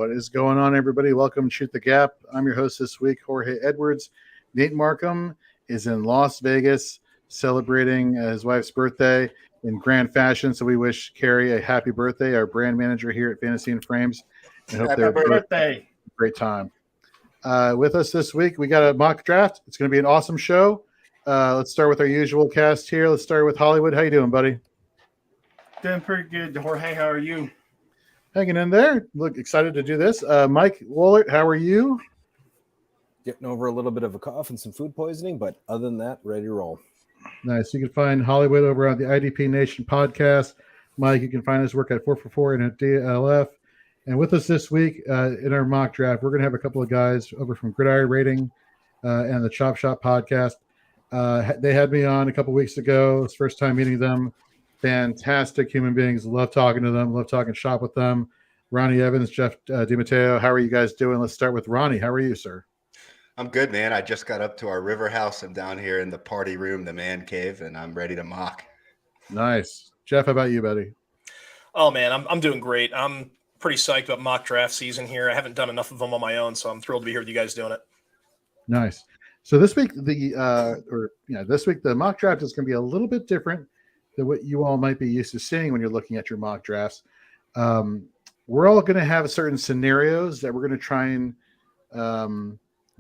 What is going on, everybody? Welcome to Shoot the Gap. I'm your host this week, Jorge Edwards. Nate Markham is in Las Vegas celebrating his wife's birthday in grand fashion. So we wish Carrie a happy birthday, our brand manager here at Fantasy and Frames. And hope happy birthday. A great time. With us this week, we got a mock draft. It's going to be an awesome show. Let's start with our usual cast here. Let's start with Hollywood. How you doing, buddy? Doing pretty good. Jorge, how are you? Hanging in there. Look, excited to do this. Mike Woolert, how are you? Getting over a little bit of a cough and some food poisoning, but other than that, ready to roll. Nice. You can find Hollywood over on the IDP Nation podcast. Mike, you can find his work at 444 and at DLF. And with us this week in our mock draft, we're going to have a couple of guys over from GridIron Rating and the Chop Shop podcast. They had me on a couple weeks ago. It's first time meeting them. Fantastic human beings. Love talking to them. Love talking shop with them. Ronnie Evans, Jeff DiMatteo. How are you guys doing? Let's start with Ronnie. How are you, sir? I'm good, man. I just got up to our river house. I'm down here in the party room, the man cave, and I'm ready to mock. Nice. Jeff, how about you, buddy? Oh, man, I'm doing great. I'm pretty psyched about mock draft season here. I haven't done enough of them on my own, so I'm thrilled to be here with you guys doing it. Nice. So this week, this week the mock draft is going to be a little bit different than what you all might be used to seeing when you're looking at your mock drafts. We're all going to have certain scenarios that we're going to try and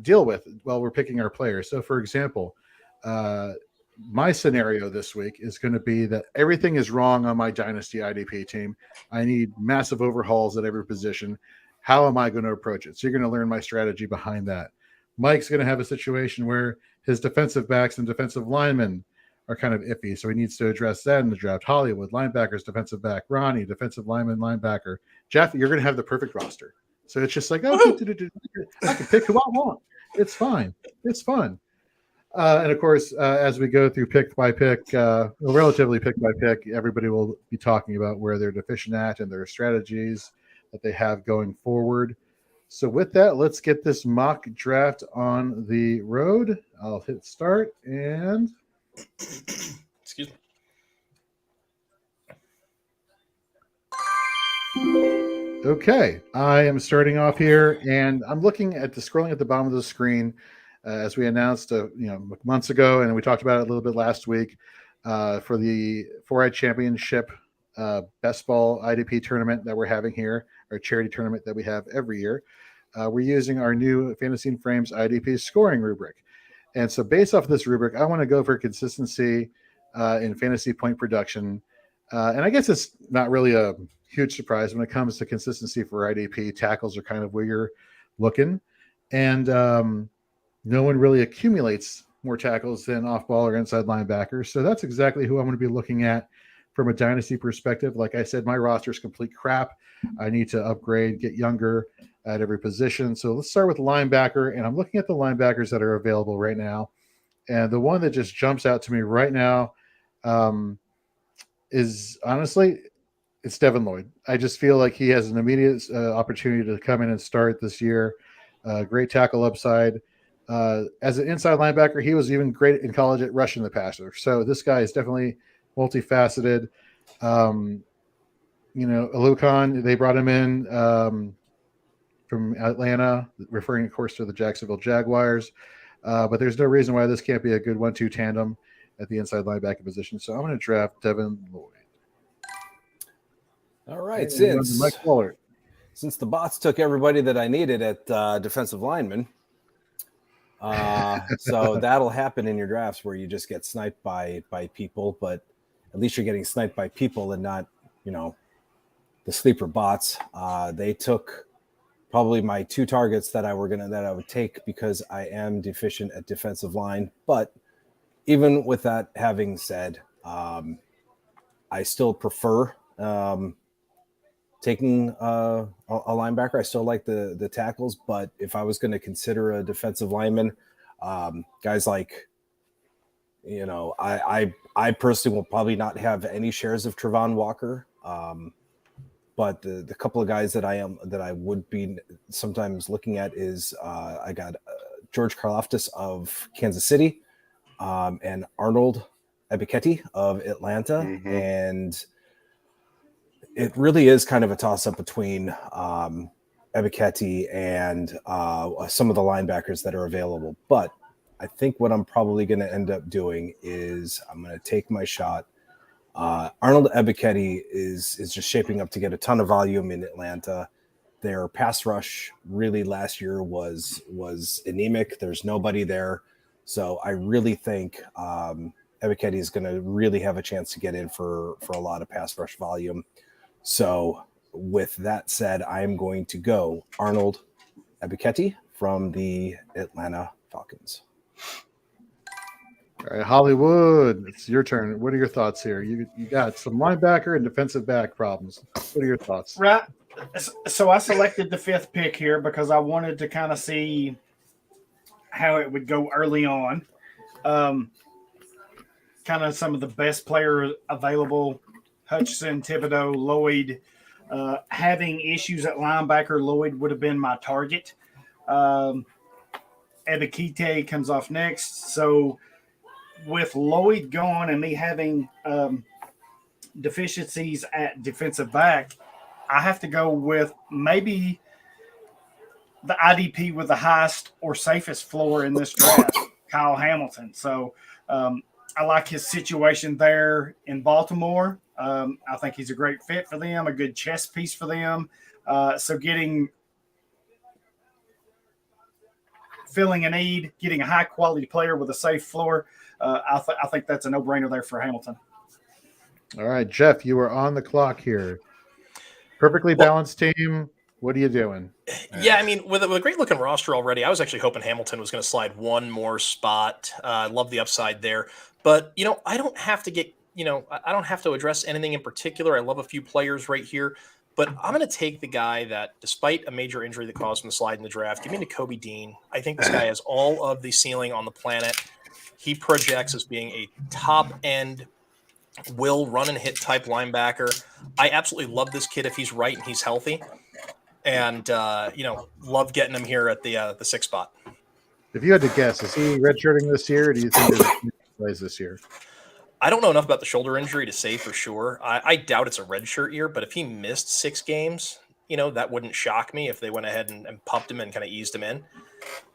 deal with while we're picking our players. So, for example, my scenario this week is going to be that everything is wrong on my Dynasty IDP team. I need massive overhauls at every position. How am I going to approach it? So you're going to learn my strategy behind that. Mike's going to have a situation where his defensive backs and defensive linemen are kind of iffy, so he needs to address that in the draft. Hollywood, linebackers, defensive back. Ronnie, defensive lineman, linebacker. Jeff, you're going to have the perfect roster. So it's just like, I can pick who I want. It's fine. It's fun. And, of course, as we go through pick by pick, relatively pick by pick, everybody will be talking about where they're deficient at and their strategies that they have going forward. So with that, let's get this mock draft on the road. I'll hit start and... Excuse me. Okay, I am starting off here, and I'm looking at scrolling at the bottom of the screen as we announced, months ago, and we talked about it a little bit last week for the 4i Championship Best Ball IDP tournament that we're having here, our charity tournament that we have every year. We're using our new Fantasy and Frames IDP scoring rubric. And so based off of this rubric, I want to go for consistency in fantasy point production. And I guess it's not really a huge surprise when it comes to consistency for IDP. Tackles are kind of where you're looking. And no one really accumulates more tackles than off-ball or inside linebackers. So that's exactly who I'm going to be looking at from a dynasty perspective. Like I said, my roster is complete crap. I need to upgrade, get younger at every position. So let's start with linebacker, and I'm looking at the linebackers that are available right now. And the one that just jumps out to me right now is honestly, it's Devin Lloyd. I just feel like he has an immediate opportunity to come in and start this year. Great tackle upside. As an inside linebacker, he was even great in college at rushing the passer. So this guy is definitely multifaceted. Alucon, they brought him in from Atlanta, referring, of course, to the Jacksonville Jaguars. But there's no reason why this can't be a good 1-2 tandem at the inside linebacker position. So I'm going to draft Devin Lloyd. All right. Since the bots took everybody that I needed at defensive lineman, so that'll happen in your drafts where you just get sniped by people, but at least you're getting sniped by people and not, the sleeper bots. They took probably my two targets that I would take because I am deficient at defensive line. But even with that having said, I still prefer taking a linebacker. I still like the tackles, but if I was going to consider a defensive lineman, guys like, I personally will probably not have any shares of Trevon Walker. But the couple of guys that I would be sometimes looking at is I got George Karlaftis of Kansas City and Arnold Ebiketie of Atlanta. Mm-hmm. And it really is kind of a toss-up between Ebiketie and some of the linebackers that are available. But I think what I'm probably going to end up doing is I'm going to take my shot. Arnold Ebiketie is just shaping up to get a ton of volume in Atlanta. Their pass rush really last year was anemic. There's nobody there. So I really think Ebiketie is going to really have a chance to get in for a lot of pass rush volume. So with that said, I am going to go Arnold Ebiketie from the Atlanta Falcons. All right, Hollywood, it's your turn. What are your thoughts here? You got some linebacker and defensive back problems. What are your thoughts? Right. So I selected the 5th pick here because I wanted to kind of see how it would go early on. Kind of some of the best players available: Hutchinson, Thibodeau, Lloyd. Having issues at linebacker, Lloyd would have been my target. Ebiketie comes off next. So with Lloyd gone and me having deficiencies at defensive back, I have to go with maybe the IDP with the highest or safest floor in this draft, Kyle Hamilton. So I like his situation there in Baltimore. I think he's a great fit for them, a good chess piece for them. So filling a need, getting a high-quality player with a safe floor, I think that's a no-brainer there for Hamilton. All right, Jeff, you are on the clock here. Perfectly balanced team. What are you doing? Yeah, I mean, with a great-looking roster already, I was actually hoping Hamilton was going to slide one more spot. I love the upside there. But, I don't have to I don't have to address anything in particular. I love a few players right here. But I'm going to take the guy that, despite a major injury that caused him to slide in the draft, give me Nakobe Dean. I think this guy has all of the ceiling on the planet. He projects as being a top-end, will run and hit type linebacker. I absolutely love this kid if he's right and he's healthy. And, love getting him here at the 6th spot. If you had to guess, is he redshirting this year, or do you think he plays this year? I don't know enough about the shoulder injury to say for sure. I doubt it's a redshirt year, but if he missed 6 games, that wouldn't shock me if they went ahead and pumped him and kind of eased him in.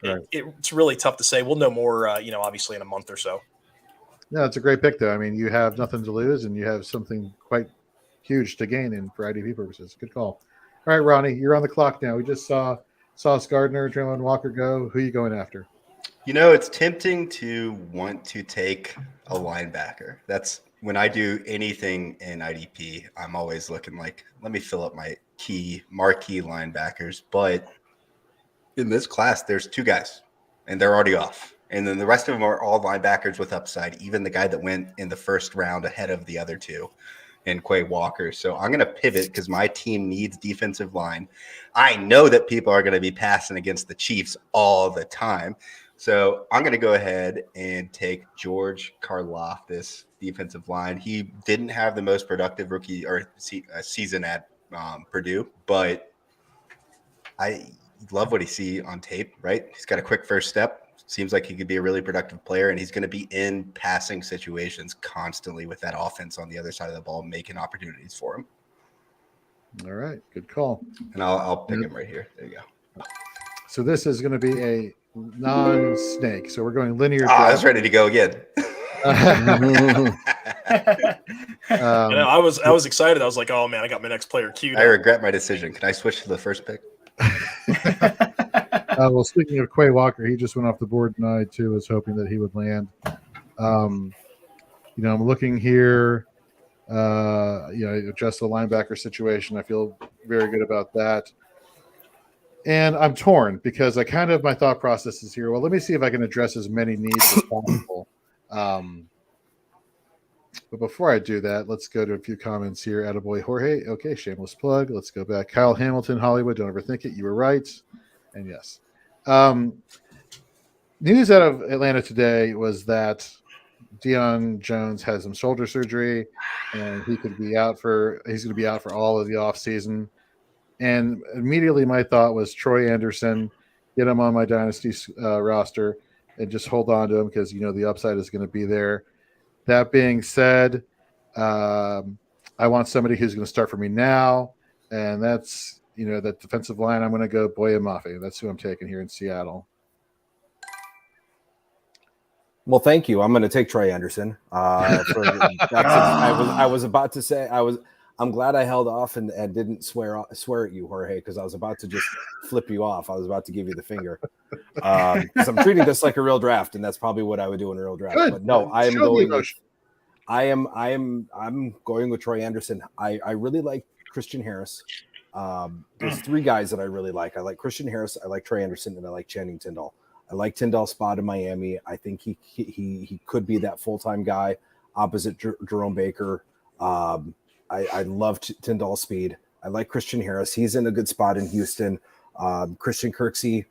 Right. It's really tough to say. We'll know more, obviously in a month or so. No, it's a great pick, though. I mean, you have nothing to lose, and you have something quite huge to gain in for IDP purposes. Good call. All right, Ronnie, you're on the clock now. We just saw Sauce Gardner, Traylon Walker go. Who are you going after? It's tempting to want to take a linebacker. That's when I do anything in IDP, I'm always looking like, let me fill up my marquee linebackers. But in this class, there's 2 guys, and they're already off. And then the rest of them are all linebackers with upside, even the guy that went in the 1st round ahead of the other 2. And Quay Walker. So I'm going to pivot because my team needs defensive line. I know that people are going to be passing against the Chiefs all the time. So I'm going to go ahead and take George Karlaftis, defensive line. He didn't have the most productive rookie or season at Purdue, but I love what he see on tape, right? He's got a quick first step. Seems like he could be a really productive player, and he's going to be in passing situations constantly with that offense on the other side of the ball, making opportunities for him. All right, good call. And I'll pick him right here. There you go. So this is going to be a non-snake. So we're going linear. I was ready to go again. I was excited. I was like, oh man, I got my next player queued. I regret my decision. Can I switch to the 1st pick? Well, speaking of Quay Walker, he just went off the board, and I too was hoping that he would land. I'm looking here. Adjust the linebacker situation. I feel very good about that. And I'm torn because my thought process is here. Well, let me see if I can address as many needs as possible. But before I do that, let's go to a few comments here. Attaboy Jorge. Okay, shameless plug. Let's go back. Kyle Hamilton, Hollywood. Don't overthink it. You were right. And yes. News out of Atlanta today was that Deion Jones has some shoulder surgery, and he's going to be out for all of the offseason. And immediately my thought was Troy Anderson, get him on my dynasty roster and just hold on to him because, the upside is going to be there. That being said, I want somebody who's going to start for me now, and that's, that defensive line, I'm going to go Boye Mafe. That's who I'm taking here in Seattle. Well, thank you. I'm going to take Troy Anderson. I was about to say I'm glad I held off and didn't swear at you, Jorge, because I was about to just flip you off. I was about to give you the finger because I'm treating this like a real draft, and that's probably what I would do in a real draft. Good. But no, I am Show the going. emotion. I'm going with Troy Anderson. I really like Christian Harris. There's three guys that I really like. I like Christian Harris, I like Troy Anderson, and I like Channing Tindall. I like Tindall's spot in Miami. I think he could be that full-time guy opposite Jerome Baker. I love Tindall's speed. I like Christian Harris. He's in a good spot in Houston. Christian Kirksey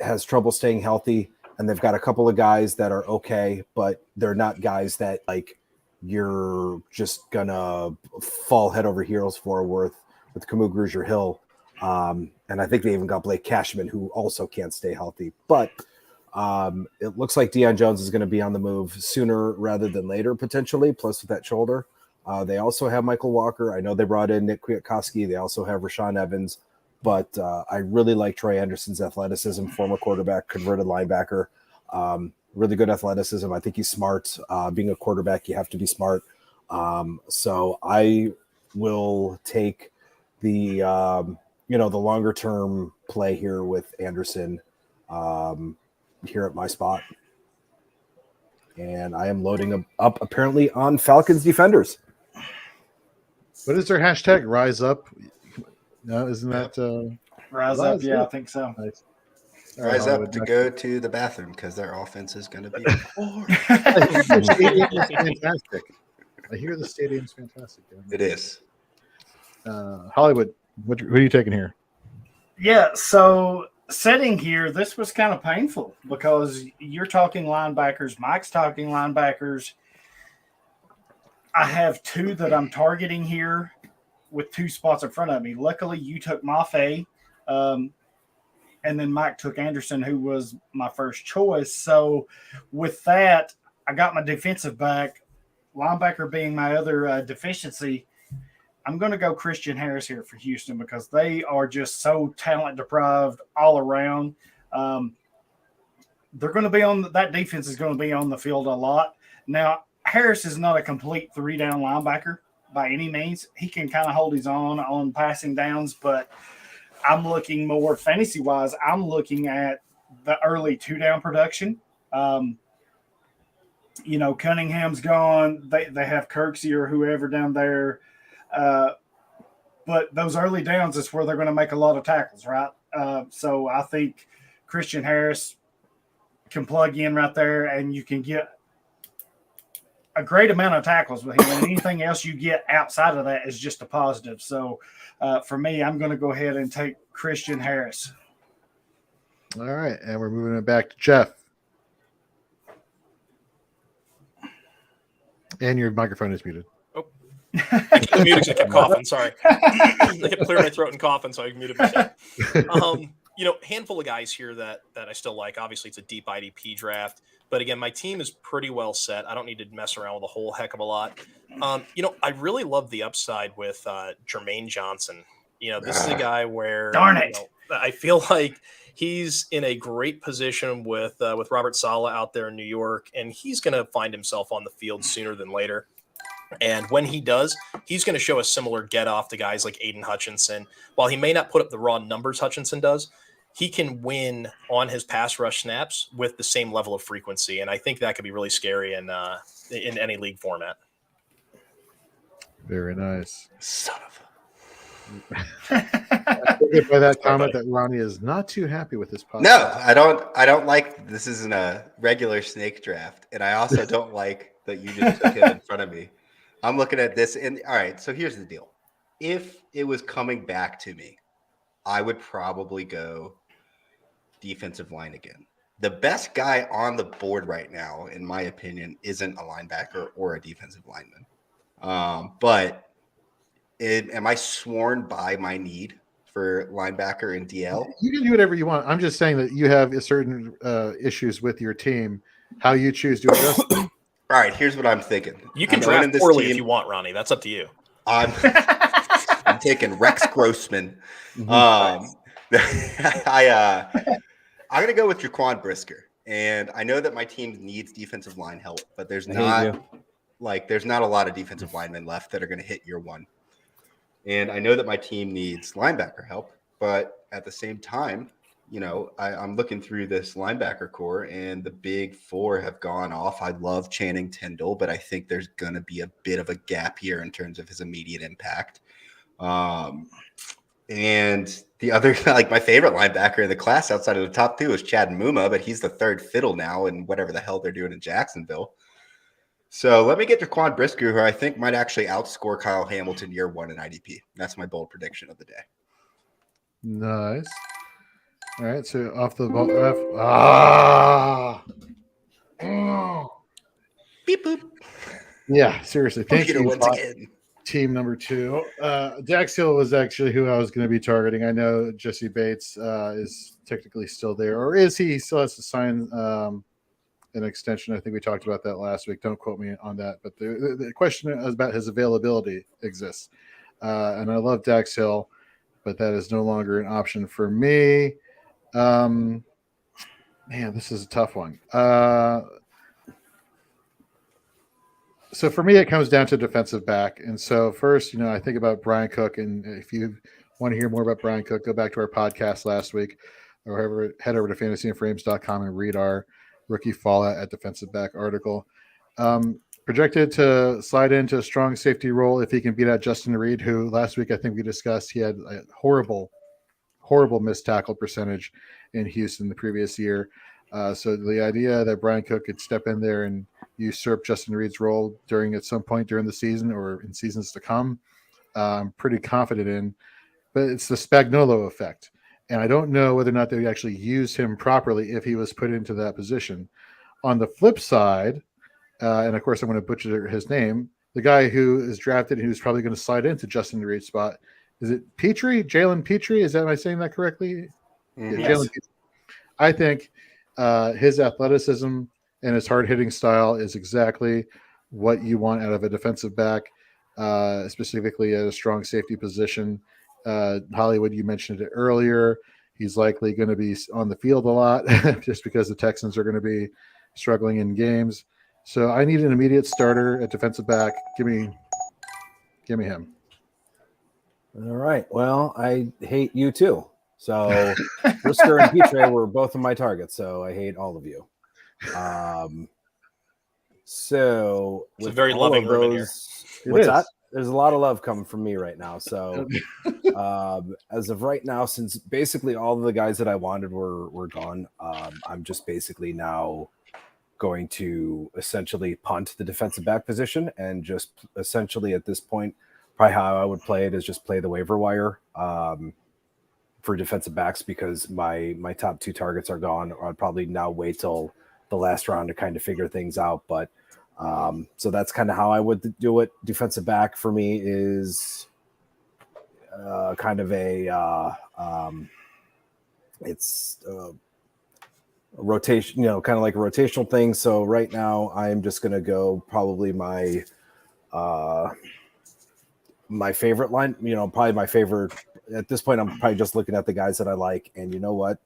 has trouble staying healthy, and they've got a couple of guys that are okay, but they're not guys that like you're just gonna fall head over heels for with Kamu Grugier-Hill. And I think they even got Blake Cashman, who also can't stay healthy. But it looks like Deion Jones is going to be on the move sooner rather than later, potentially, plus with that shoulder. They also have Michael Walker. I know they brought in Nick Kwiatkowski. They also have Rashaan Evans. But I really like Troy Anderson's athleticism, former quarterback, converted linebacker. Really good athleticism. I think he's smart. Being a quarterback, you have to be smart. So I will take the the longer term play here with Anderson here at my spot. And I am loading up apparently on Falcons defenders. What is their hashtag? Rise up. No, isn't that Rise up? Yeah, I think so. Nice. Rise up to go to the bathroom because their offense is going to be poor. Fantastic. I hear the stadium's fantastic. It is. Hollywood, who are you taking here? Yeah, so sitting here, this was kind of painful because you're talking linebackers, Mike's talking linebackers. I have two that I'm targeting here with two spots in front of me. Luckily, you took Mafe, and then Mike took Anderson, who was my first choice. So with that, I got my defensive back, linebacker being my other deficiency. I'm going to go Christian Harris here for Houston because they are just so talent deprived all around. They're going to be that defense is going to be on the field a lot. Now, Harris is not a complete 3-down linebacker by any means. He can kind of hold his own on passing downs, but I'm looking more fantasy wise. I'm looking at the early 2-down production. Cunningham's gone. They have Kirksey or whoever down there. But those early downs is where they're going to make a lot of tackles, right? So I think Christian Harris can plug in right there, and you can get a great amount of tackles with him. And anything else you get outside of that is just a positive. So for me, I'm going to go ahead and take Christian Harris. All right, and we're moving it back to Jeff. And your microphone is muted. I kept muting because I kept coughing. Sorry. I kept clearing my throat and coughing, so I muted myself. Handful of guys here that I still like. Obviously, it's a deep IDP draft. But again, my team is pretty well set. I don't need to mess around with a whole heck of a lot. I really love the upside with Jermaine Johnson. This is a guy where darn it. I feel like he's in a great position with Robert Saleh out there in New York, and he's going to find himself on the field sooner than later. And when he does, he's going to show a similar get off to guys like Aiden Hutchinson. While he may not put up the raw numbers Hutchinson does, he can win on his pass rush snaps with the same level of frequency. And I think that could be really scary in any league format. Very nice. Son of I get by that comment that Ronnie is not too happy with this podcast. No, I don't like this isn't a regular snake draft. And I also don't like that you just took him in front of me. I'm looking at this and all right, so here's the deal. If it was coming back to me, I would probably go defensive line again. The best guy on the board right now, in my opinion, isn't a linebacker or a defensive lineman. But am I sworn by my need for linebacker and DL? You can do whatever you want. I'm just saying that you have certain issues with your team, how you choose to address them. All right, here's what I'm thinking. You can draft poorly if you want, Ronnie. That's up to you. I'm taking Rex Grossman. I'm going to go with Jaquan Brisker. And I know that my team needs defensive line help, but there's not a lot of defensive linemen left that are going to hit year one. And I know that my team needs linebacker help, but at the same time, I'm looking through this linebacker core, and the big four have gone off. I love Channing Tindall, but I think there's going to be a bit of a gap here in terms of his immediate impact. And the other, my favorite linebacker in the class outside of the top two is Chad Muma, but he's the third fiddle now in whatever the hell they're doing in Jacksonville. So let me get Jaquan Brisker, who I think might actually outscore Kyle Hamilton year one in IDP. That's my bold prediction of the day. Nice. All right, so off the ball. Beep boop. Yeah, seriously. Thank you. Once again. Team number 2. Dax Hill was actually who I was going to be targeting. I know Jesse Bates is technically still there, or is he? He still has to sign an extension. I think we talked about that last week. Don't quote me on that, but the question about his availability exists. And I love Dax Hill, but that is no longer an option for me. Man, this is a tough one. So for me, it comes down to defensive back. And so first, I think about Brian Cook. And if you want to hear more about Brian Cook, go back to our podcast last week, or head over to fantasyandframes.com and read our rookie fallout at defensive back article. Projected to slide into a strong safety role if he can beat out Justin Reed, who last week I think we discussed he had a horrible missed tackle percentage in Houston the previous year. So the idea that Brian Cook could step in there and usurp Justin Reed's role at some point during the season or in seasons to come, I'm pretty confident in. But it's the Spagnuolo effect. And I don't know whether or not they would actually use him properly if he was put into that position. On the flip side, and of course I'm going to butcher his name, the guy who is drafted and who's probably going to slide into Justin Reed's spot, is it Petrie? Jalen Petrie? Am I saying that correctly? Mm-hmm. Yeah, Jalen Petrie. I think his athleticism and his hard-hitting style is exactly what you want out of a defensive back, specifically at a strong safety position. Hollywood, you mentioned it earlier. He's likely going to be on the field a lot just because the Texans are going to be struggling in games. So I need an immediate starter at defensive back. Give me him. All right. Well, I hate you too. So Brisker and Petrie were both of my targets, so I hate all of you. So it's a very loving room in here. What's that? There's a lot of love coming from me right now. So as of right now, since basically all of the guys that I wanted were gone, I'm just basically now going to essentially punt the defensive back position and just essentially at this point, probably how I would play it is just play the waiver wire for defensive backs because my top 2 targets are gone. I'd probably now wait till the last round to kind of figure things out. But so that's kind of how I would do it. Defensive back for me is kind of it's a rotation, kind of like a rotational thing. So right now I'm just going to go probably my favorite line, probably my favorite at this point. I'm probably just looking at the guys that I like. And you know what?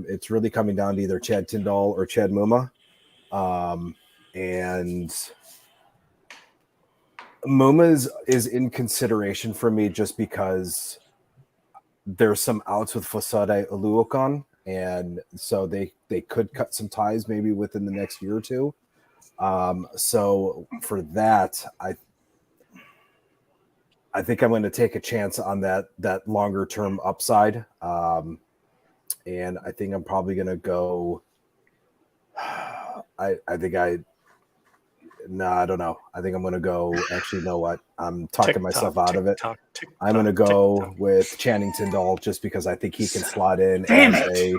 It's really coming down to either Chad Tindall or Chad Muma. And Muma is in consideration for me just because there's some outs with Fasade Oluokun, and so they could cut some ties maybe within the next year or two. So for that, I think I'm going to take a chance on that longer term upside. And I think I'm probably going to go. I don't know. I think I'm going to go. Actually, you know what? I'm talking myself out of it. I'm going to go with Channing Tindall just because I think he can slot in as a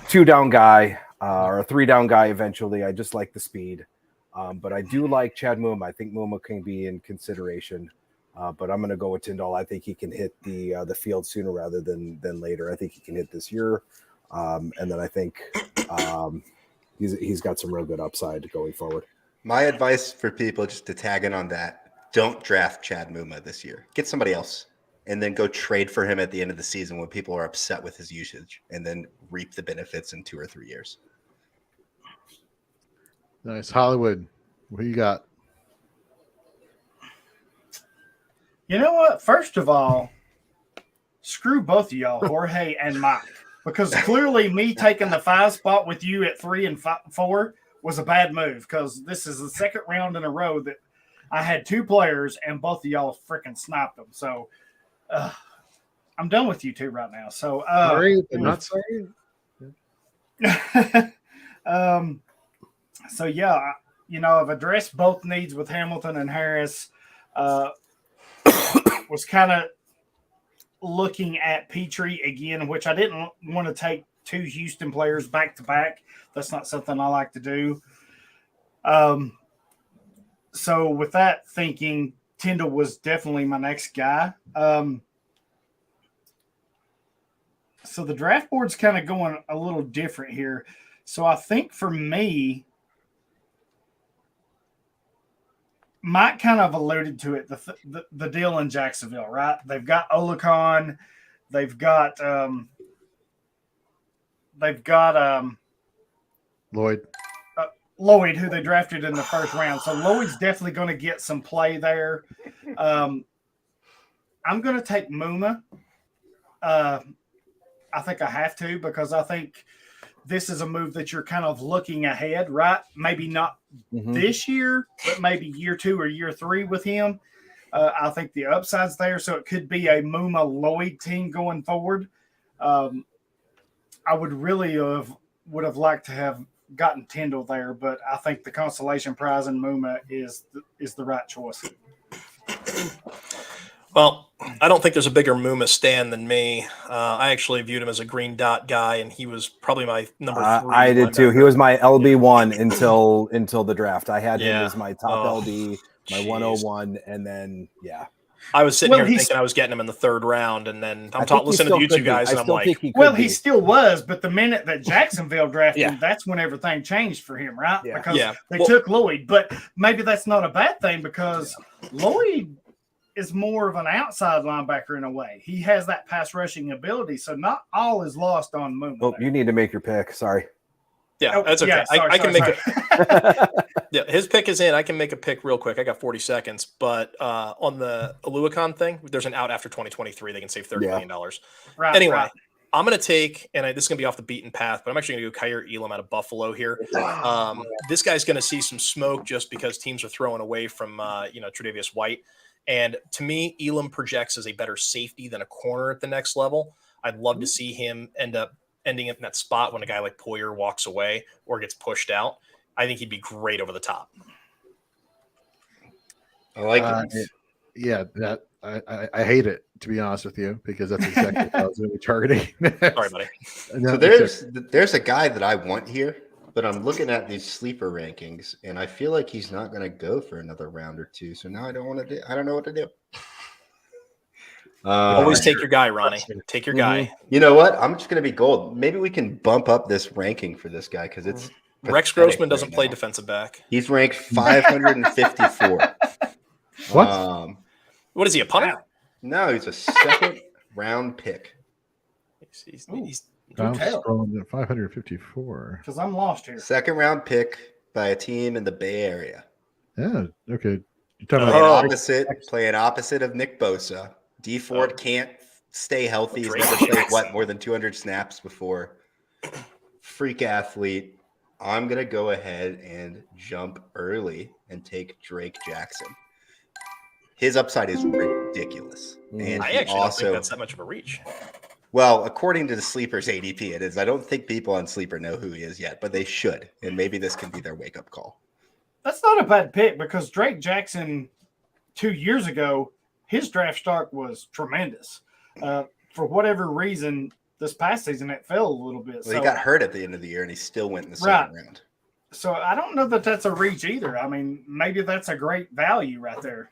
2-down guy or a 3-down guy eventually. I just like the speed. But I do like Chad Muma. I think Muma can be in consideration. But I'm going to go with Tindall. I think he can hit the field sooner rather than later. I think he can hit this year. And then I think he's got some real good upside going forward. My advice for people just to tag in on that, don't draft Chad Muma this year. Get somebody else. and then go trade for him at the end of the season when people are upset with his usage, and then reap the benefits in 2 or 3 years. Nice. Hollywood, what you got? You know what? First of all, screw both of y'all, Jorge and Mike, because clearly me taking the 5 spot with you at 3 and 4 was a bad move, because this is the second round in a row that I had 2 players and both of y'all freaking sniped them. So I'm done with you 2 right now. So Sorry, but not sorry. So yeah, you know, I've addressed both needs with Hamilton and Harris. Was kind of looking at Petrie again, which I didn't want to take 2 Houston players back to back. That's not something I like to do. So with that thinking, Tyndall was definitely my next guy. So the draft board's kind of going a little different here. So I think for me, Mike kind of alluded to it, the deal in Jacksonville, right? They've got Olakon, they've got Lloyd, who they drafted in the first round. So Lloyd's definitely going to get some play there. I'm going to take Muma. I think I have to, because I think this is a move that you're kind of looking ahead, right? Maybe not this year, but maybe year 2 or year 3 with him. I think the upside's there, so it could be a Muma Lloyd team going forward. I would have liked to have gotten Tyndall there, but I think the consolation prize in Muma is the right choice. Well, I don't think there's a bigger Muma stan than me. I actually viewed him as a green dot guy, and he was probably my number 3. I did too. He was my LB1 until the draft. I had him as my top LB, my 101, and then I was sitting here thinking I was getting him in the 3rd round, and then I'm listening to you 2 guys, and I'm like, he still was, but the minute that Jacksonville drafted him, that's when everything changed for him, right? Yeah. Because they took Lloyd, but maybe that's not a bad thing, because Lloyd is more of an outside linebacker in a way. He has that pass rushing ability, so not all is lost on Moon. Oh, you need to make your pick. Sorry. Yeah, that's okay. I can make it. Yeah, his pick is in. I can make a pick real quick. I got 40 seconds, but on the Aluakon thing, there's an out after 2023. They can save $30 million. Right, anyway, right. I'm going to take, and this is going to be off the beaten path, but I'm actually going to go Coyote Elam out of Buffalo here. This guy's going to see some smoke just because teams are throwing away from Tre'Davious White. And to me, Elam projects as a better safety than a corner at the next level. I'd love to see him ending up in that spot when a guy like Poyer walks away or gets pushed out. I think he'd be great over the top. I like it. Yeah, that I hate it, to be honest with you, because that's exactly what I was going to be targeting. Sorry, buddy. So there's a guy that I want here, but I'm looking at these sleeper rankings, and I feel like he's not going to go for another round or 2. So now I don't know what to do. Always take your guy, Ronnie. Take your guy. You know what? I'm just going to be gold. Maybe we can bump up this ranking for this guy, because it's Rex Grossman doesn't play defensive back. He's ranked 554. What? What is he, a punter? No, he's a 2nd round pick. He's I'm scrolling at 554. Because I'm lost here. 2nd round pick by a team in the Bay Area. Yeah. Okay. You're talking Playing opposite of Nick Bosa. D Ford can't stay healthy. He's never played more than 200 snaps before. Freak athlete. I'm gonna go ahead and jump early and take Drake Jackson. His upside is ridiculous. And I actually don't think that's that much of a reach. Well, according to the Sleeper's ADP, it is. I don't think people on Sleeper know who he is yet, but they should. And maybe this can be their wake-up call. That's not a bad pick, because Drake Jackson 2 years ago, his draft stock was tremendous. For whatever reason, this past season, it fell a little bit. Well, he got hurt at the end of the year, and he still went in the 2nd round. So I don't know that that's a reach either. I mean, maybe that's a great value right there.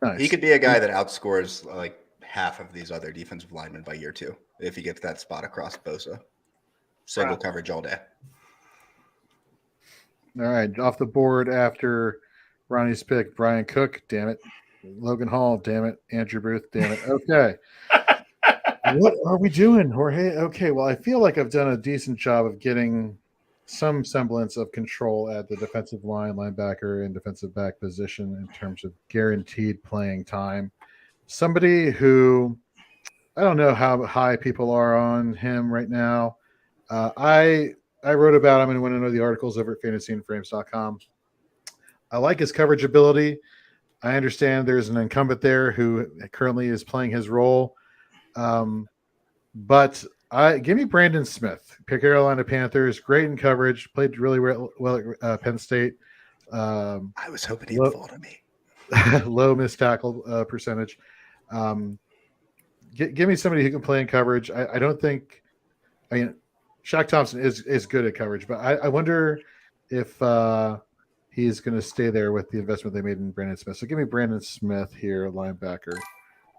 Nice. He could be a guy that outscores like half of these other defensive linemen by year 2 if he gets that spot across Bosa. Single coverage all day. All right. Off the board after Ronnie's pick, Brian Cook. Damn it. Logan Hall, damn it. Andrew Booth, damn it. Okay. What are we doing, Jorge? Okay, well, I feel like I've done a decent job of getting some semblance of control at the defensive line, linebacker, and defensive back position in terms of guaranteed playing time. Somebody who I don't know how high people are on him right now. I wrote about him and went into the articles over at fantasyandframes.com. I like his coverage ability. I understand there's an incumbent there who currently is playing his role. But give me Brandon Smith, Carolina Panthers, great in coverage, played really well at Penn State. I was hoping he'd fall to me. Low missed tackle percentage. Give me somebody who can play in coverage. I don't think. I mean, Shaq Thompson is good at coverage, but I wonder if he's going to stay there with the investment they made in Brandon Smith. So give me Brandon Smith here, linebacker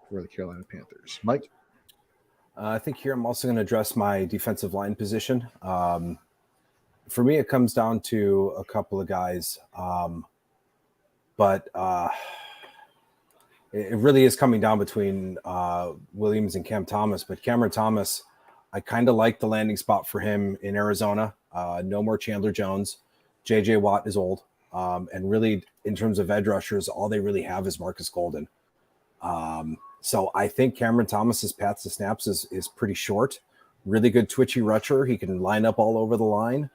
for the Carolina Panthers. Mike? I think here I'm also going to address my defensive line position. For me, it comes down to a couple of guys, but it really is coming down between Williams and Cam Thomas. But Cameron Thomas, I kind of like the landing spot for him in Arizona. No more Chandler Jones. J.J. Watt is old. And really, in terms of edge rushers, all they really have is Marcus Golden. So I think Cameron Thomas's path to snaps is pretty short. Really good twitchy rusher. He can line up all over the line.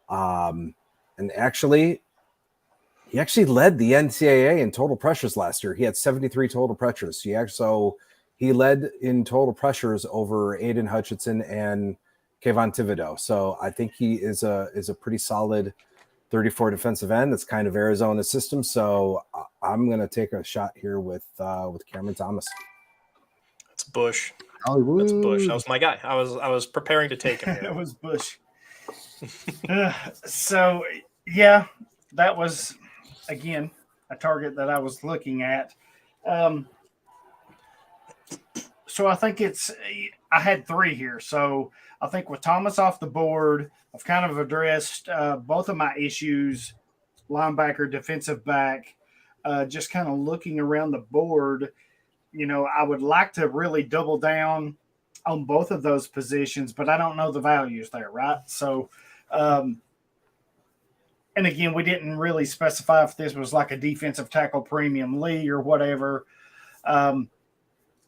And he actually led the NCAA in total pressures last year. He had 73 total pressures. So he led in total pressures over Aiden Hutchinson and Kayvon Thibodeau. So I think he is a pretty solid 34 defensive end. That's kind of Arizona's system. So I'm going to take a shot here with Cameron Thomas. That's Bush. Hollywood. That's Bush. That was my guy. I was preparing to take him. It was Bush. So yeah, that was again a target that I was looking at. So I think I had three here. So I think with Thomas off the board, I've kind of addressed both of my issues, linebacker, defensive back, just kind of looking around the board. You know, I would like to really double down on both of those positions, but I don't know the values there, right? So, and again, we didn't really specify if this was like a defensive tackle premium league or whatever, and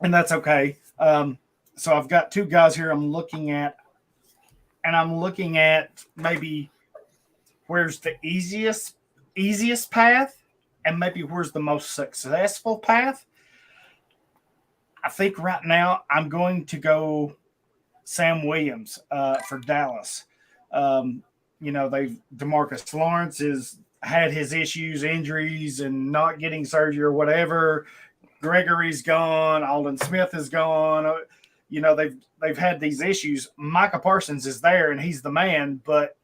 that's okay. So I've got two guys here I'm looking at, and I'm looking at maybe where's the easiest path and maybe where's the most successful path. I think right now I'm going to go Sam Williams for Dallas. You know, Demarcus Lawrence has had his issues, injuries, and not getting surgery or whatever. Gregory's gone. Aldon Smith is gone. You know, they've had these issues. Micah Parsons is there, and he's the man, but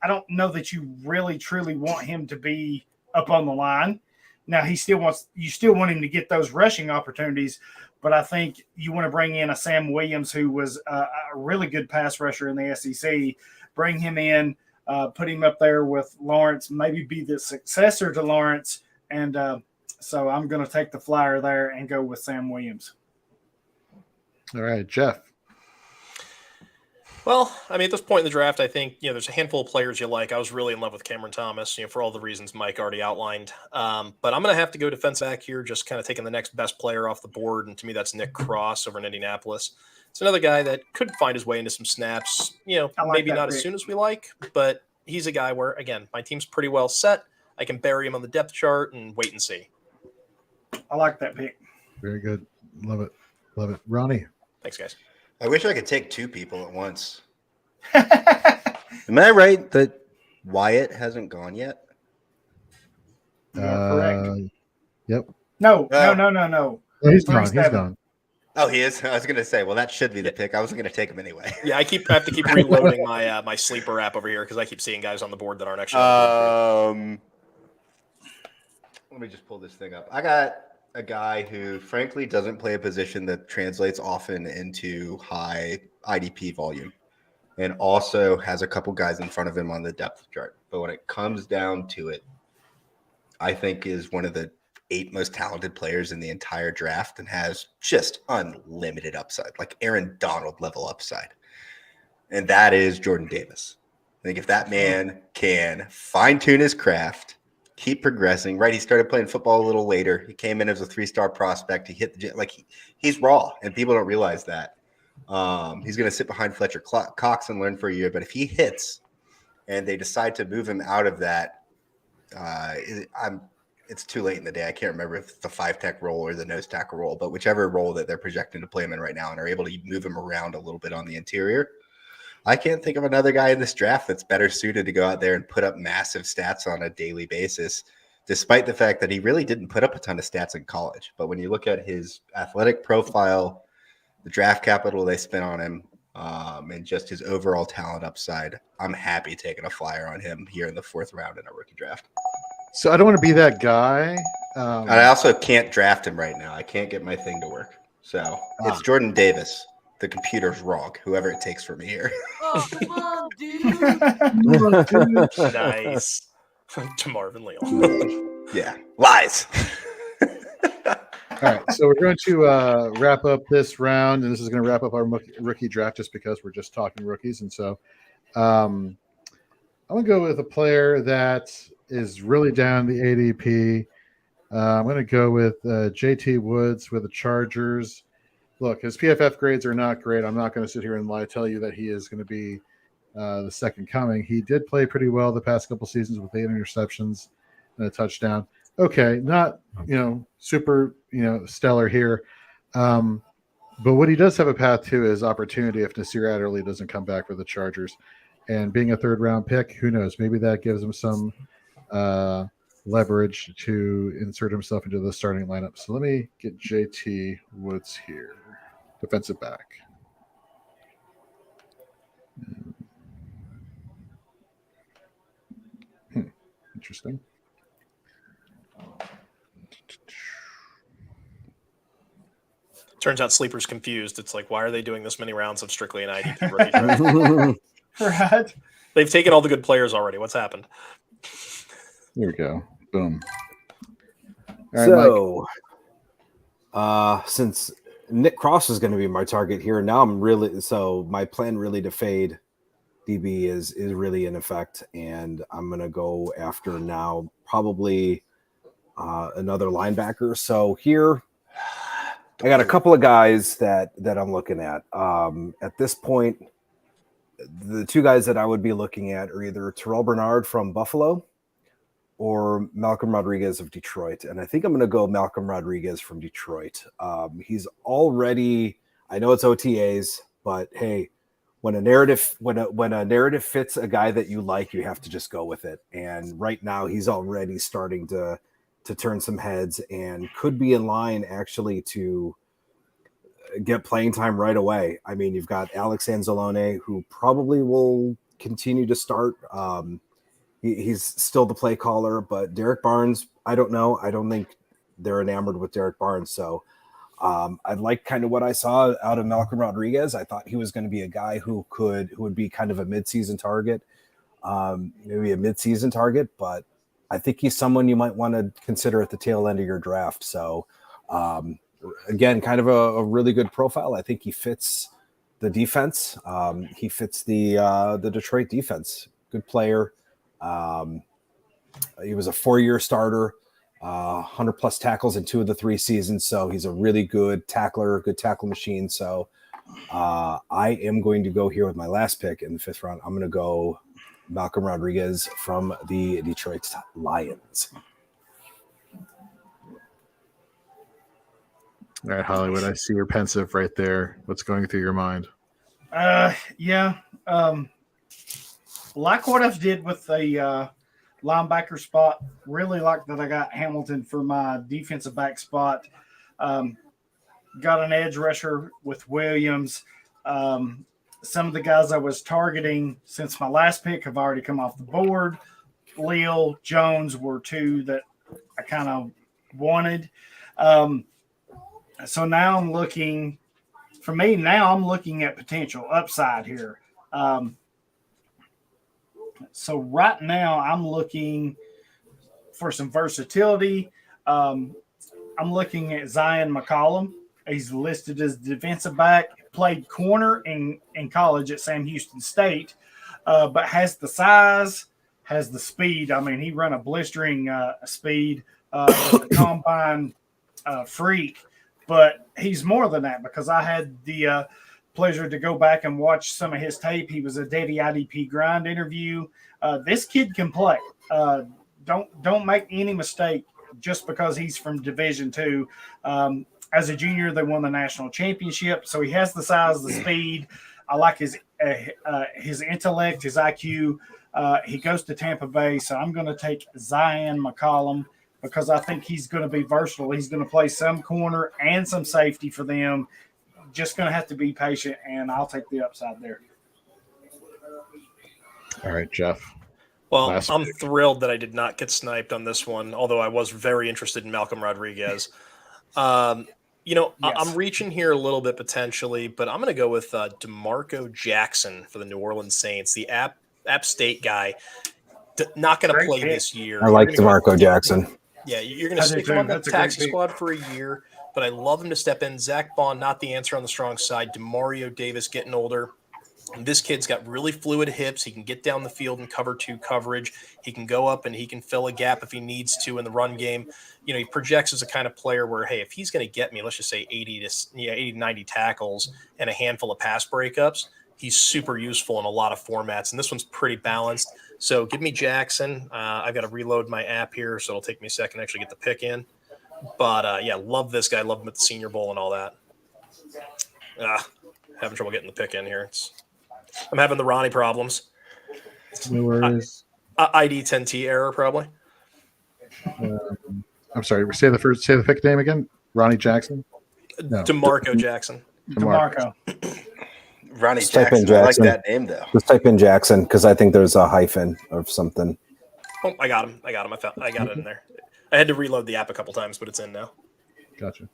I don't know that you really truly want him to be up on the line. Now, you still want him to get those rushing opportunities, but I think you want to bring in a Sam Williams who was a really good pass rusher in the SEC, bring him in, put him up there with Lawrence, maybe be the successor to Lawrence. And so I'm going to take the flyer there and go with Sam Williams. All right, Jeff. Well, I mean, at this point in the draft, I think, there's a handful of players you like. I was really in love with Cameron Thomas, for all the reasons Mike already outlined. But I'm going to have to go defense back here, just kind of taking the next best player off the board. And to me, that's Nick Cross over in Indianapolis. It's another guy that could find his way into some snaps, maybe not as soon as we like, but he's a guy where, again, my team's pretty well set. I can bury him on the depth chart and wait and see. I like that pick. Very good. Love it. Love it. Ronnie. Thanks, guys. I wish I could take two people at once. Am I right that Wyatt hasn't gone yet? You're correct. Yep. No. Oh, he's gone. He's gone. Oh, he is? I was going to say, well, that should be the pick. I wasn't going to take him anyway. Yeah, I have to keep reloading my my sleeper app over here because I keep seeing guys on the board that aren't actually. Let me just pull this thing up. I got a guy who, frankly, doesn't play a position that translates often into high IDP volume, and also has a couple guys in front of him on the depth chart. But when it comes down to it, I think is one of the 8 most talented players in the entire draft and has just unlimited upside, like Aaron Donald level upside. And that is Jordan Davis. I think if that man can fine-tune his craft, keep progressing, right? He started playing football a little later. He came in as a 3-star prospect. He hit the he's raw, and people don't realize that. He's going to sit behind Fletcher Cox and learn for a year. But if he hits, and they decide to move him out of that, it's too late in the day. I can't remember if it's the 5-tech role or the nose tackle role, but whichever role that they're projecting to play him in right now, and are able to move him around a little bit on the interior. I can't think of another guy in this draft that's better suited to go out there and put up massive stats on a daily basis, despite the fact that he really didn't put up a ton of stats in college. But when you look at his athletic profile, the draft capital they spent on him, and just his overall talent upside, I'm happy taking a flyer on him here in the 4th round in a rookie draft. So I don't want to be that guy. And I also can't draft him right now. I can't get my thing to work. So it's Jordan Davis. The computer's wrong, whoever it takes for me here. Oh, come on, dude. Nice. To Marvin Leal. Yeah. Lies. All right, so we're going to wrap up this round, and this is going to wrap up our rookie draft just because we're just talking rookies. And so I'm going to go with a player that is really down the ADP. I'm going to go with JT Woods with the Chargers. Look, his PFF grades are not great. I'm not going to sit here and tell you that he is going to be the second coming. He did play pretty well the past couple seasons with 8 interceptions and a touchdown. Okay, not super stellar here, but what he does have a path to is opportunity if Nasir Adderley doesn't come back for the Chargers, and being a 3rd round pick, who knows? Maybe that gives him some leverage to insert himself into the starting lineup. So let me get JT Woods here, defensive back. Interesting. Turns out Sleeper's confused. It's like, why are they doing this many rounds of strictly an IDP rookie draft? Right. They've taken all the good players already. What's happened? Here we go. Boom. All right, since Nick Cross is going to be my target here, now my plan really to fade DB is really in effect, and I'm going to go after now probably another linebacker. So here, I got a couple of guys that I'm looking at. At this point, the 2 guys that I would be looking at are either Terrell Bernard from Buffalo or Malcolm Rodriguez of Detroit. And I think I'm going to go Malcolm Rodriguez from Detroit. He's already, I know it's OTAs, but hey, when a narrative fits a guy that you like, you have to just go with it. And right now he's already starting to turn some heads and could be in line actually to get playing time right away. I mean, you've got Alex Anzalone, who probably will continue to start. He's still the play caller, but Derek Barnes, I don't know. I don't think they're enamored with Derek Barnes. So I like kind of what I saw out of Malcolm Rodriguez. I thought he was going to be a guy who would be kind of a midseason target, but I think he's someone you might want to consider at the tail end of your draft. So again, kind of a really good profile. I think he fits the defense. He fits the Detroit defense. Good player. He was a 4-year starter, 100+ tackles in 2 of the 3 seasons. So he's a really good tackler, good tackle machine. So I am going to go here with my last pick in the 5th round. I'm going to go Malcolm Rodriguez from the Detroit Lions. All right, Hollywood, I see you're pensive right there. What's going through your mind? Yeah. Like what I did with the linebacker spot. Really like that I got Hamilton for my defensive back spot. Got an edge rusher with Williams. Some of the guys I was targeting since my last pick have already come off the board. Leal, Jones were 2 that I kind of wanted. So now I'm looking at potential upside here. So right now I'm looking for some versatility. I'm looking at Zion McCollum. He's listed as defensive back, played corner in college at Sam Houston State, but has the size, has the speed. I mean, he run a blistering speed, a combine freak, but he's more than that because I had the pleasure to go back and watch some of his tape. He was a Daddy IDP Grind interview. This kid can play. Don't make any mistake just because he's from Division II. As a junior, they won the national championship, so he has the size, the speed. I like his intellect, his IQ. He goes to Tampa Bay, so I'm going to take Zion McCollum because I think he's going to be versatile. He's going to play some corner and some safety for them. Just going to have to be patient, and I'll take the upside there. All right, Jeff. Well, I'm thrilled that I did not get sniped on this one, although I was very interested in Malcolm Rodriguez. Yes. I'm reaching here a little bit potentially, but I'm going to go with Demarco Jackson for the New Orleans Saints, the App State guy. Not going to play this year. I like Demarco Jackson. Yeah, you're going to stick him on the taxi squad for a year, but I love him to step in. Zach Bond, not the answer on the strong side. Demario Davis getting older. This kid's got really fluid hips. He can get down the field and cover 2 coverage. He can go up and he can fill a gap if he needs to in the run game. He projects as a kind of player where, hey, if he's going to get me, let's just say 80 to 90 tackles and a handful of pass breakups, he's super useful in a lot of formats. And this one's pretty balanced. So give me Jackson. I've got to reload my app here, so it'll take me a second to actually get the pick in. But, love this guy. Love him at the Senior Bowl and all that. Having trouble getting the pick in here. I'm having the Ronnie problems. No worries. ID 10T error, probably. I'm sorry. Say the pick name again. Ronnie Jackson. No. Demarco Jackson. Demarco. Ronnie Just type in Jackson. I like Jackson. that name though. Just type in Jackson because I think there's a hyphen or something. Oh, I got him. I got it in there. I had to reload the app a couple times, but it's in now. Gotcha.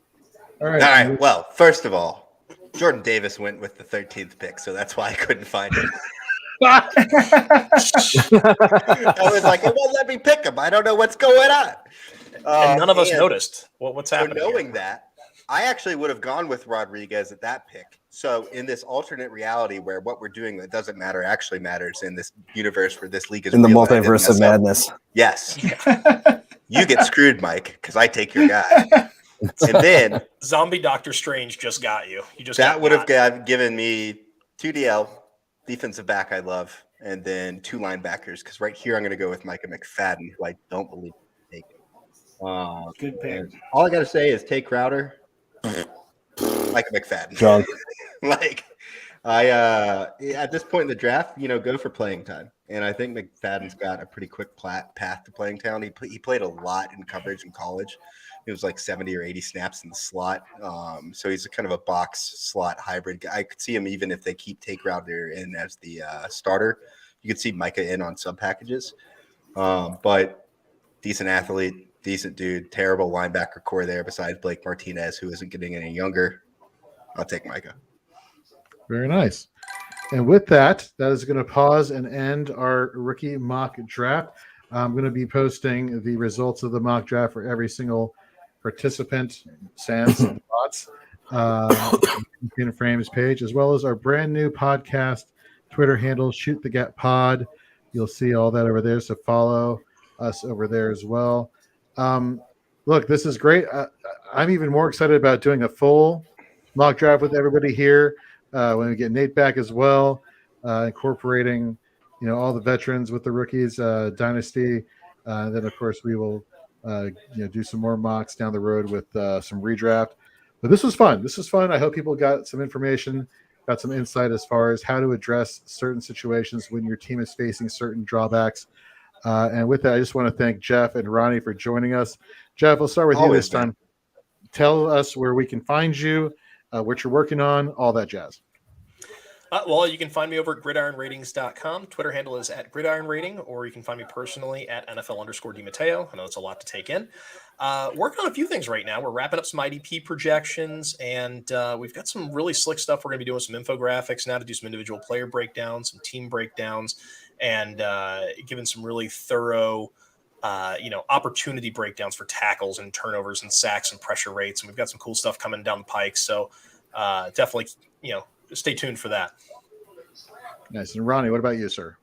All right. All right. Well, first of all, Jordan Davis went with the 13th pick, so that's why I couldn't find it. I was like, it won't let me pick him. I don't know what's going on. And none of us noticed what's happening. So knowing that, I actually would have gone with Rodriguez at that pick. So in this alternate reality where what we're doing that doesn't matter actually matters in this universe where this league is in the multiverse of madness. Yes. You get screwed, Mike, because I take your guy. And then Zombie Doctor Strange just got you. That would have given me 2 DL, defensive back I love, and then 2 linebackers. Because right here I'm going to go with Micah Mcfadden, who I don't believe is taken. Good pick. All I got to say is take Crowder. Micah McFadden. Drunk. At this point in the draft, go for playing time. And I think McFadden's got a pretty quick path to playing time. He played a lot in coverage in college. It was like 70 or 80 snaps in the slot. So he's a kind of a box slot hybrid guy. I could see him even if they keep Take Crowder in as the starter. You could see Micah in on sub packages. But decent athlete, decent dude, terrible linebacker core there besides Blake Martinez, who isn't getting any younger. I'll take Micah. Very nice. And with that is going to pause and end our rookie mock draft. I'm going to be posting the results of the mock draft for every single participant, sans and bots, in Frames page, as well as our brand new podcast Twitter handle, Shoot the Gap Pod. You'll see all that over there, so follow us over there as well. Look, this is great. I'm even more excited about doing a full mock draft with everybody here when we get Nate back as well, incorporating all the veterans with the rookies dynasty. Then of course we will do some more mocks down the road with some redraft. But this was fun. I hope people got some information, got some insight as far as how to address certain situations when your team is facing certain drawbacks. And with that, I just want to thank Jeff and Ronnie for joining us. Jeff, I'll start with you this time. Tell us where we can find you, what you're working on, all that jazz. Well, you can find me over at GridIronRatings.com. Twitter handle is at GridIronRating, or you can find me personally at NFL_DiMatteo. I know it's a lot to take in. Working on a few things right now. We're wrapping up some IDP projections, and we've got some really slick stuff. We're going to be doing some infographics now to do some individual player breakdowns, some team breakdowns, and giving some really thorough opportunity breakdowns for tackles and turnovers and sacks and pressure rates. And we've got some cool stuff coming down the pike. So definitely, stay tuned for that. Nice. And Ronnie, what about you, sir?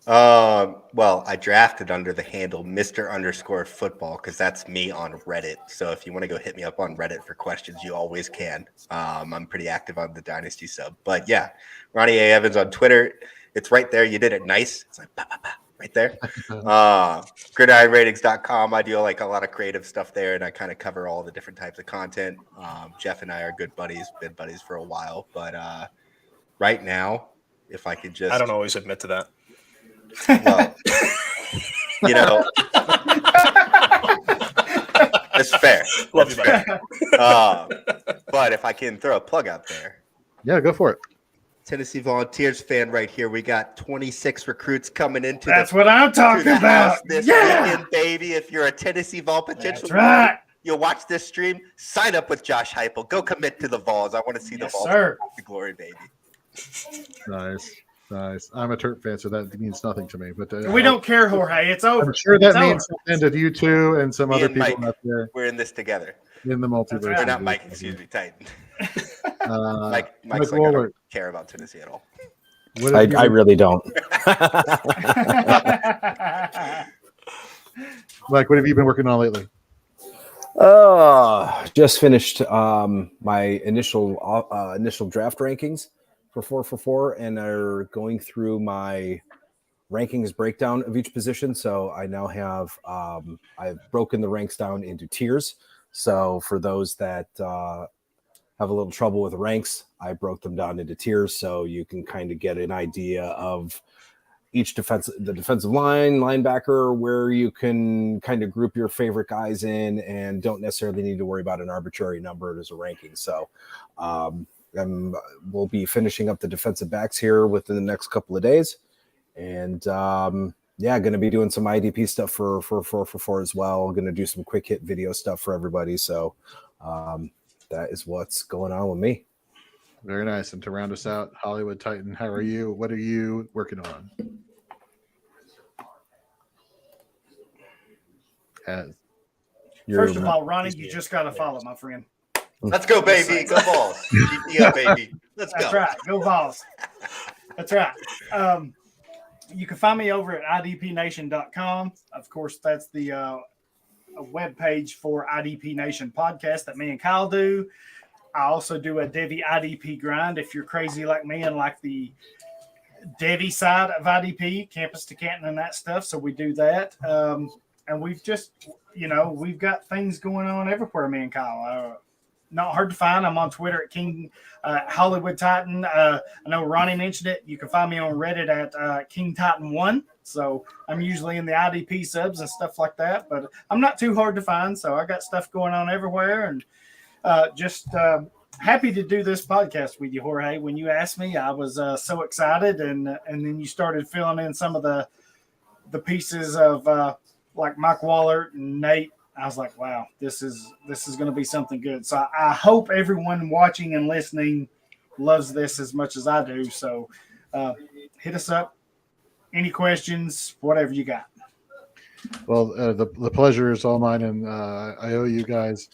Well, I drafted under the handle Mr._football because that's me on Reddit. So if you want to go hit me up on Reddit for questions, you always can. I'm pretty active on the Dynasty sub. But yeah, Ronnie A. Evans on Twitter. It's right there. You did it nice. It's like right there. GridIronratings.com. I do like a lot of creative stuff there, and I kind of cover all the different types of content. Jeff and I are good buddies, been buddies for a while. But right now, if I could just... I don't always admit to that. Well, it's fair. Love you, buddy. But if I can throw a plug out there. Yeah, go for it. Tennessee Volunteers fan right here. We got 26 recruits coming into That's what I'm talking about. This weekend, baby. If you're a Tennessee Vol potential, That's right. You'll watch this stream. Sign up with Josh Heupel. Go commit to the Vols. I want to see the Vols. Sir. The glory, baby. Nice. I'm a Terp fan, so that means nothing to me. But We don't care, Jorge. It's over. I'm sure that It's means something to you two and some Me other and people Mike, out there we're in this together. in the multiverse. right. Or not Mike, excuse me, Titan. Mike Mike's like, I don't care about Tennessee at all. I really don't. Mike, what have you been working on lately? Just finished my initial draft rankings for 4for4, and are going through my rankings breakdown of each position. So I now have I've broken the ranks down into tiers. So for those that have a little trouble with ranks, I broke them down into tiers so you can kind of get an idea of each the defensive line, linebacker, where you can kind of group your favorite guys in and don't necessarily need to worry about an arbitrary number as a ranking. So we'll be finishing up the defensive backs here within the next couple of days. And going to be doing some IDP stuff for 4for4 as well. Going to do some quick hit video stuff for everybody. So that is what's going on with me. Very nice. And to round us out, Hollywood Titan, how are you? What are you working on? First of all, Ronnie, you just got to follow, my friend. Let's go, baby. Go Balls. GPO, baby. Let's go. That's right. Go Vols. That's right. You can find me over at idpnation.com. Of course, that's the a web page for IDP Nation podcast that me and Kyle do. I also do a Devy IDP grind if you're crazy like me and like the Devy side of IDP, campus to Canton and that stuff. So we do that. And we've just, we've got things going on everywhere, me and Kyle. Not hard to find. I'm on Twitter at King Hollywood Titan. I know Ronnie mentioned it. You can find me on Reddit at King Titan 1. So I'm usually in the IDP subs and stuff like that. But I'm not too hard to find. So I got stuff going on everywhere. And just happy to do this podcast with you, Jorge. When you asked me, I was so excited. And then you started filling in some of the pieces of like Mike Wallert and Nate. I was like, wow, this is going to be something good. So I hope everyone watching and listening loves this as much as I do. So hit us up. Any questions, whatever you got. Well, the pleasure is all mine, and I owe you guys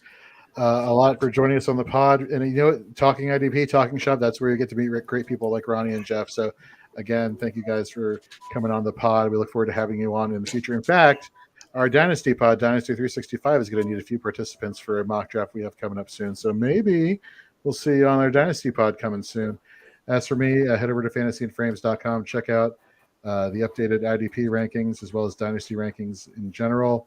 a lot for joining us on the pod. And, talking IDP, talking shop, that's where you get to meet great people like Ronnie and Jeff. So, again, thank you guys for coming on the pod. We look forward to having you on in the future. In fact, our Dynasty pod, Dynasty 365, is going to need a few participants for a mock draft we have coming up soon. So maybe we'll see you on our Dynasty pod coming soon. As for me, head over to fantasyandframes.com. Check out the updated IDP rankings as well as Dynasty rankings in general.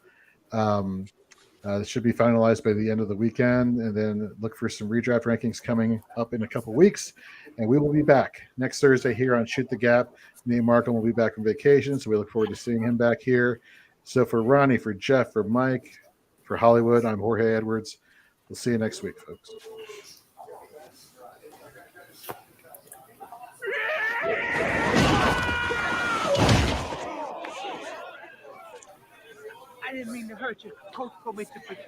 It should be finalized by the end of the weekend. And then look for some redraft rankings coming up in a couple weeks. And we will be back next Thursday here on Shoot the Gap. Nate Markham will be back from vacation, so we look forward to seeing him back here. So for Ronnie, for Jeff, for Mike, for Hollywood, I'm Jorge Edwards. We'll see you next week, folks. I didn't mean to hurt you. Coach told me to protect.